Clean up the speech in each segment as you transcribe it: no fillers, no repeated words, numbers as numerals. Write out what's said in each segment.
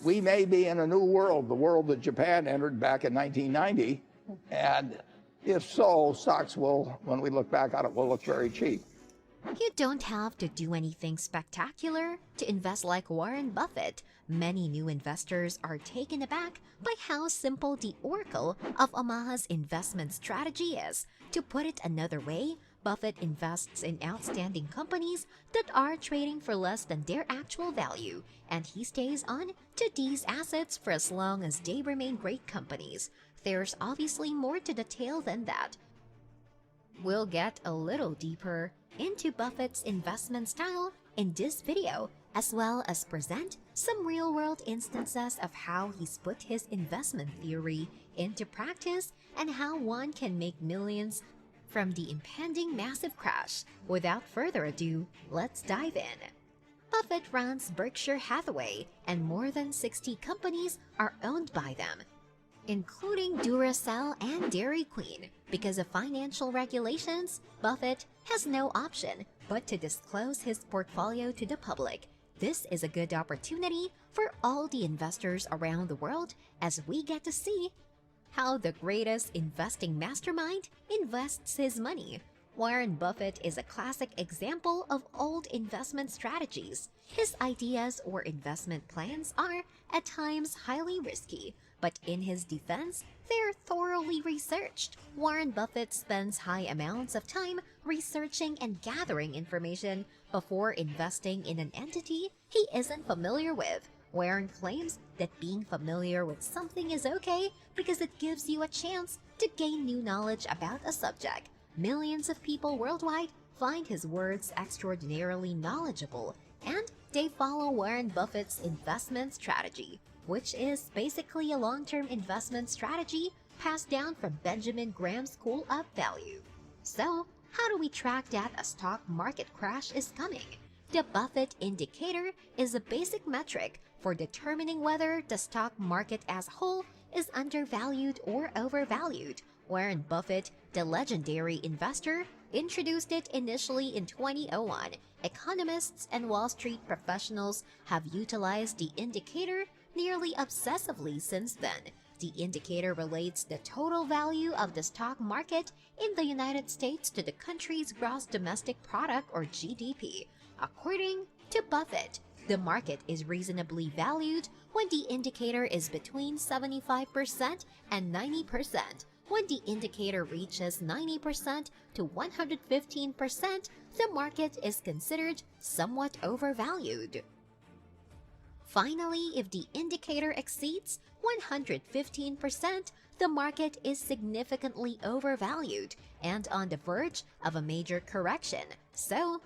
we may be in a new world, the world that Japan entered back in 1990. And if so, stocks will, when we look back on it, will look very cheap. You don't have to do anything spectacular to invest like Warren Buffett. Many new investors are taken aback by how simple the oracle of Omaha's investment strategy is. To put it another way, Buffett invests in outstanding companies that are trading for less than their actual value, and he stays on to these assets for as long as they remain great companies. There's obviously more to the tale than that. We'll get a little deeper into Buffett's investment style in this video, as well as present some real-world instances of how he's put his investment theory into practice and how one can make millions from the impending massive crash. Without further ado, let's dive in. Buffett runs Berkshire Hathaway, and more than 60 companies are owned by them, including Duracell and Dairy Queen. Because of financial regulations, Buffett has no option but to disclose his portfolio to the public. This is a good opportunity for all the investors around the world, as we get to see how the greatest investing mastermind invests his money. Warren Buffett is a classic example of old investment strategies. His ideas or investment plans are, at times, highly risky, but in his defense, they're thoroughly researched. Warren Buffett spends high amounts of time researching and gathering information before investing in an entity he isn't familiar with. Warren claims that being familiar with something is okay because it gives you a chance to gain new knowledge about a subject. Millions of people worldwide find his words extraordinarily knowledgeable, and they follow Warren Buffett's investment strategy, which is basically a long-term investment strategy passed down from Benjamin Graham's School of Value. So, how do we track that a stock market crash is coming? The Buffett indicator is a basic metric for determining whether the stock market as a whole is undervalued or overvalued. Warren Buffett, the legendary investor, introduced it initially in 2001. Economists and Wall Street professionals have utilized the indicator nearly obsessively since then. The indicator relates the total value of the stock market in the United States to the country's gross domestic product, or GDP. According to Buffett, the market is reasonably valued when the indicator is between 75% and 90%. When the indicator reaches 90% to 115%, the market is considered somewhat overvalued. Finally, if the indicator exceeds 115%, the market is significantly overvalued and on the verge of a major correction. So,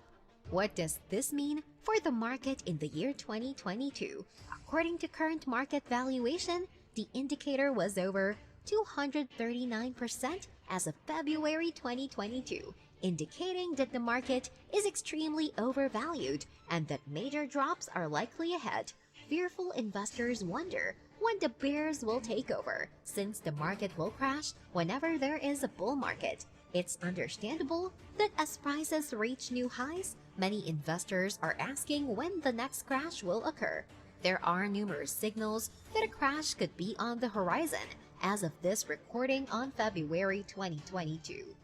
what does this mean for the market in the year 2022? According to current market valuation, the indicator was over 239% as of February 2022, indicating that the market is extremely overvalued and that major drops are likely ahead. Fearful investors wonder when the bears will take over, since the market will crash whenever there is a bull market. It's understandable that as prices reach new highs, many investors are asking when the next crash will occur. There are numerous signals that a crash could be on the horizon as of this recording on February 2022.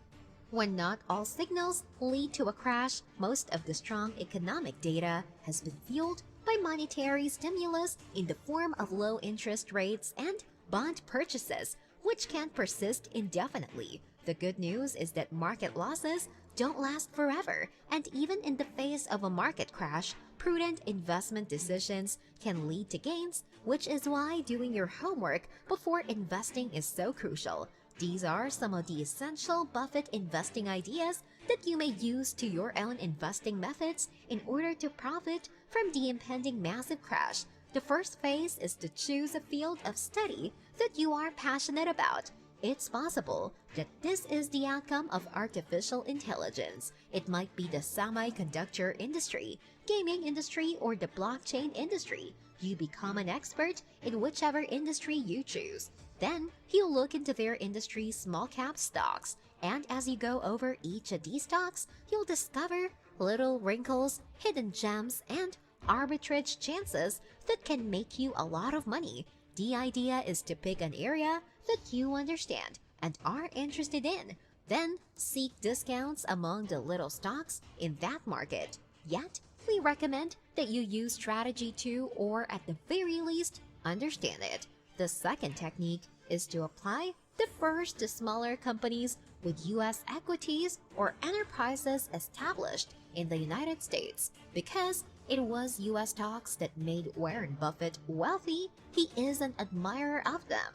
When not all signals lead to a crash, most of the strong economic data has been fueled by monetary stimulus in the form of low interest rates and bond purchases, which can persist indefinitely. The good news is that market losses don't last forever, and even in the face of a market crash, prudent investment decisions can lead to gains, which is why doing your homework before investing is so crucial. These are some of the essential Buffett investing ideas that you may use to your own investing methods in order to profit from the impending massive crash. The first phase is to choose a field of study that you are passionate about. It's possible that this is the outcome of artificial intelligence. It might be the semiconductor industry, gaming industry, or the blockchain industry. You become an expert in whichever industry you choose. Then, you look into their industry's small-cap stocks, and as you go over each of these stocks, you'll discover little wrinkles, hidden gems, and arbitrage chances that can make you a lot of money. The idea is to pick an area that you understand and are interested in, then seek discounts among the little stocks in that market. Yet, we recommend that you use strategy to, or at the very least, understand it. The second technique is to apply the first to smaller companies with U.S. equities or enterprises established in the United States. Because it was U.S. stocks that made Warren Buffett wealthy, he is an admirer of them.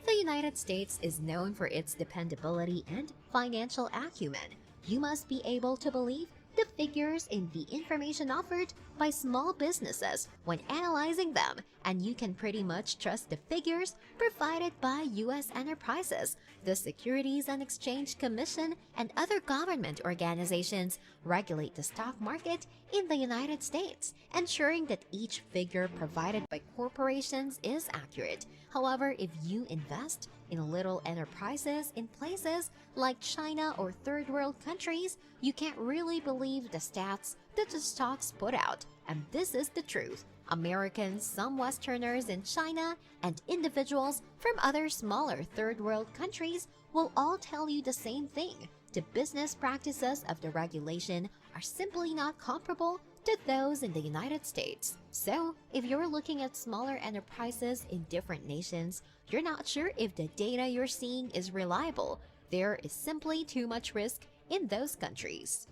The United States is known for its dependability and financial acumen. You must be able to believe the figures in the information offered by small businesses when analyzing them, and you can pretty much trust the figures provided by U.S. enterprises. The Securities and Exchange Commission and other government organizations regulate the stock market in the United States, ensuring that each figure provided by corporations is accurate. However, if you invest in little enterprises in places like China or third world countries, you can't really believe the stats that the stocks put out. And this is the truth. Americans, some Westerners in China, and individuals from other smaller third world countries will all tell you the same thing. The business practices of the regulation are simply not comparable to those in the United States. So, if you're looking at smaller enterprises in different nations, you're not sure if the data you're seeing is reliable. There is simply too much risk in those countries.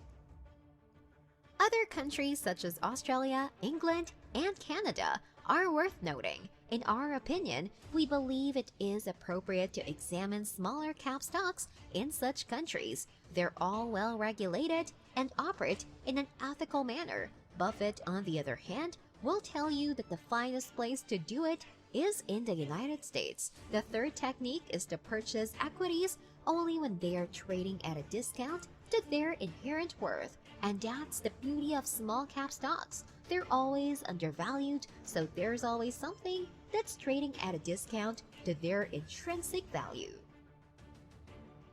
Other countries such as Australia, England, and Canada are worth noting. In our opinion, we believe it is appropriate to examine smaller cap stocks in such countries. They're all well regulated and operate in an ethical manner. Buffett, on the other hand, will tell you that the finest place to do it is in the United States. The third technique is to purchase equities only when they are trading at a discount to their inherent worth. And that's the beauty of small cap stocks. They're always undervalued, so there's always something that's trading at a discount to their intrinsic value.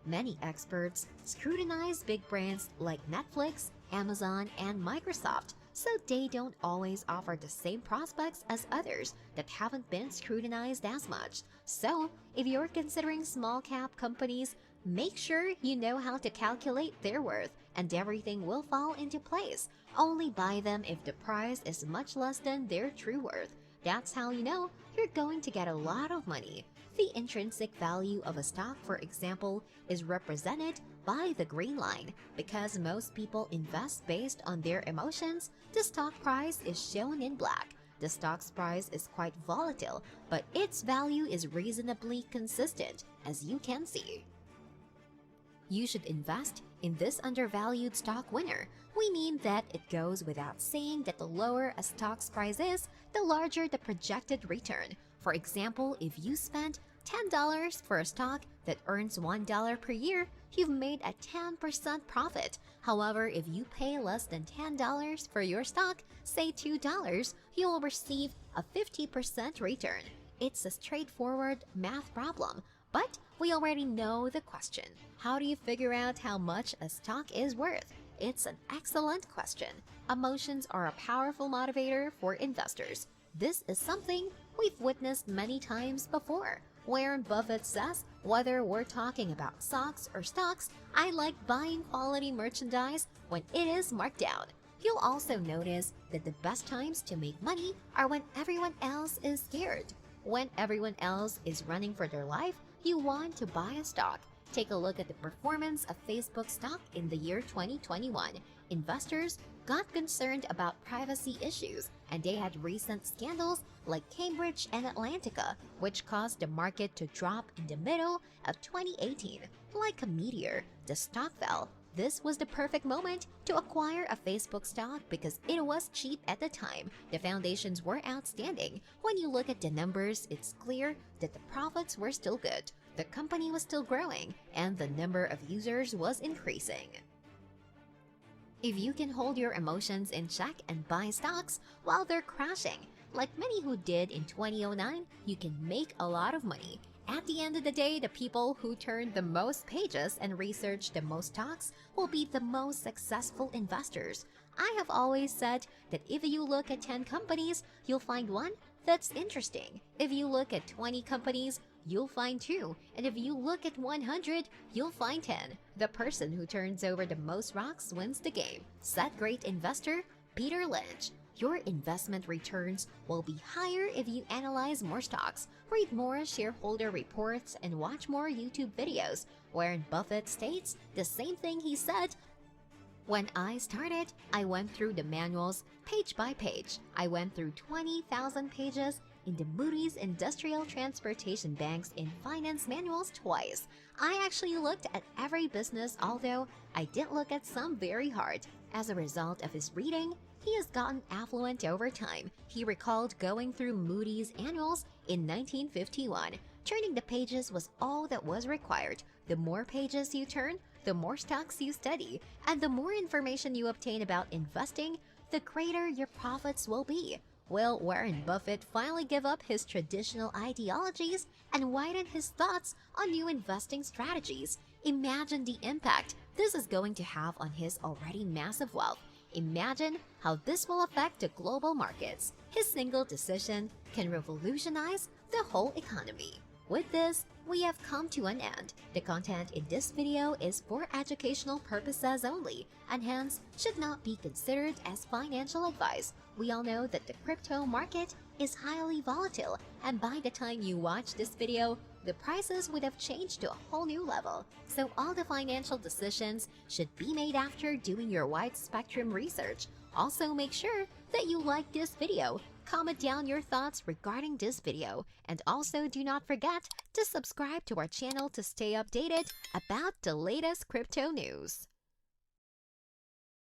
Many experts scrutinize big brands like Netflix, Amazon, and Microsoft, so they don't always offer the same prospects as others that haven't been scrutinized as much. So, if you're considering small cap companies, make sure you know how to calculate their worth, and everything will fall into place. Only buy them if the price is much less than their true worth. That's how you know you're going to get a lot of money. The intrinsic value of a stock, for example, is represented by the green line. Because most people invest based on their emotions, the stock price is shown in black. The stock's price is quite volatile, but its value is reasonably consistent, as you can see. You should invest in this undervalued stock winner. We mean that it goes without saying that the lower a stock's price is, the larger the projected return. For example, if you spend $10 for a stock that earns $1 per year, you've made a 10% profit. However, if you pay less than $10 for your stock, say $2, you will receive a 50% return. It's a straightforward math problem. But we already know the question. How do you figure out how much a stock is worth? It's an excellent question. Emotions are a powerful motivator for investors. This is something we've witnessed many times before. Warren Buffett says, whether we're talking about stocks or stocks, I like buying quality merchandise when it is marked down. You'll also notice that the best times to make money are when everyone else is scared. When everyone else is running for their life, you want to buy a stock. Take a look at the performance of Facebook stock in the year 2021. Investors got concerned about privacy issues, and they had recent scandals like Cambridge and Atlantica, which caused the market to drop in the middle of 2018. Like a meteor, the stock fell. This was the perfect moment to acquire a Facebook stock because it was cheap at the time. The foundations were outstanding. When you look at the numbers, it's clear that the profits were still good, the company was still growing, and the number of users was increasing. If you can hold your emotions in check and buy stocks while they're crashing, like many who did in 2009, you can make a lot of money. At the end of the day, the people who turn the most pages and research the most stocks will be the most successful investors. I have always said that if you look at 10 companies, you'll find one that's interesting. If you look at 20 companies, you'll find 2. And if you look at 100, you'll find 10. The person who turns over the most rocks wins the game, said great investor Peter Lynch. Your investment returns will be higher if you analyze more stocks, read more shareholder reports, and watch more YouTube videos. Warren Buffett states the same thing he said. When I started, I went through the manuals page by page. I went through 20,000 pages in the Moody's Industrial Transportation Bank's in finance manuals twice. I actually looked at every business, although I did look at some very hard. As a result of his reading, he has gotten affluent over time. He recalled going through Moody's annuals in 1951. Turning the pages was all that was required. The more pages you turn, the more stocks you study, and the more information you obtain about investing, the greater your profits will be. Will Warren Buffett finally give up his traditional ideologies and widen his thoughts on new investing strategies? Imagine the impact this is going to have on his already massive wealth. Imagine how this will affect the global markets. His single decision can revolutionize the whole economy. With this, we have come to an end. The content in this video is for educational purposes only and hence should not be considered as financial advice. We all know that the crypto market is highly volatile, and by the time you watch this video, the prices would have changed to a whole new level. So all the financial decisions should be made after doing your wide spectrum research. Also, make sure that you like this video. Comment down your thoughts regarding this video, and also do not forget to subscribe to our channel to stay updated about the latest crypto news.